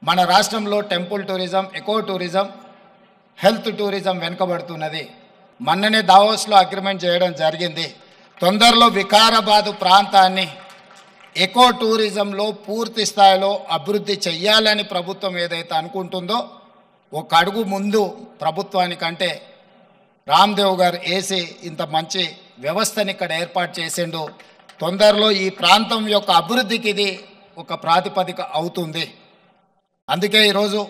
మన రాష్ట్రంలో temple tourism, eco tourism, health tourism వెనుకబడుతున్నది. మొన్ననే దావోస్లో అగ్రిమెంట్ చేయడం జరిగింది. తొందరలో వికారాబాద్ ప్రాంతాన్ని ఎకో టూరిజంలో పూర్తి స్థాయిలో అభివృద్ధి చెయ్యాలని ప్రభుత్వం ఏదైతే అనుకుంటుందో ఒక అడుగు ముందు ప్రభుత్వానికంటే రామ్దేవ్ గారు వేసి ఇంత మంచి వ్యవస్థని ఇక్కడ ఏర్పాటు చేసిండు. తొందరలో ఈ ప్రాంతం యొక్క అభివృద్ధికి ఇది ఒక ప్రాతిపదిక అవుతుంది. అందుకే ఈరోజు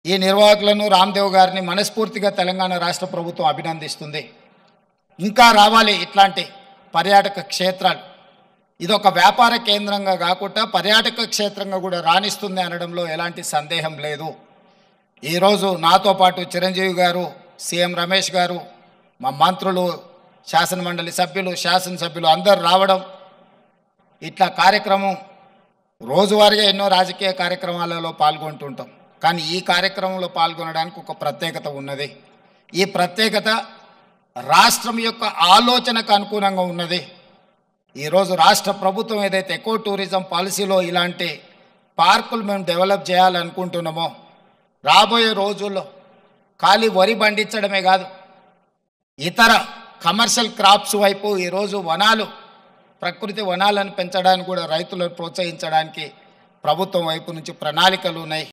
ఈ నిర్వాహకులను రామ్దేవ్ గారిని మనస్ఫూర్తిగా తెలంగాణ రాష్ట్ర ప్రభుత్వం అభినందిస్తుంది. ఇంకా రావాలి ఇట్లాంటి పర్యాటక క్షేత్రాలు. ఇదొక వ్యాపార కేంద్రంగా కాకుండా పర్యాటక క్షేత్రంగా కూడా రాణిస్తుంది అనడంలో ఎలాంటి సందేహం లేదు. ఈరోజు నాతో పాటు చిరంజీవి గారు, సీఎం రమేష్ గారు, మా మంత్రులు, శాసనమండలి సభ్యులు, శాసనసభ్యులు అందరూ రావడం, ఇట్లా కార్యక్రమం రోజువారీగా ఎన్నో రాజకీయ కార్యక్రమాలలో పాల్గొంటుంటాం. కానీ ఈ కార్యక్రమంలో పాల్గొనడానికి ఒక ప్రత్యేకత ఉన్నది. ఈ ప్రత్యేకత రాష్ట్రం యొక్క ఆలోచనకు అనుగుణంగా ఉన్నది. ఈరోజు రాష్ట్ర ప్రభుత్వం ఏదైతే ఎకో టూరిజం పాలసీలో ఇలాంటి పార్కులు మేము డెవలప్ చేయాలనుకుంటున్నామో రాబోయే రోజుల్లో ఖాళీ వరి పండించడమే కాదు, ఇతర కమర్షియల్ క్రాప్స్ వైపు ఈరోజు వనాలు, ప్రకృతి వనాలను పెంచడానికి కూడా రైతులను ప్రోత్సహించడానికి ప్రభుత్వం వైపు నుంచి ప్రణాళికలు ఉన్నాయి.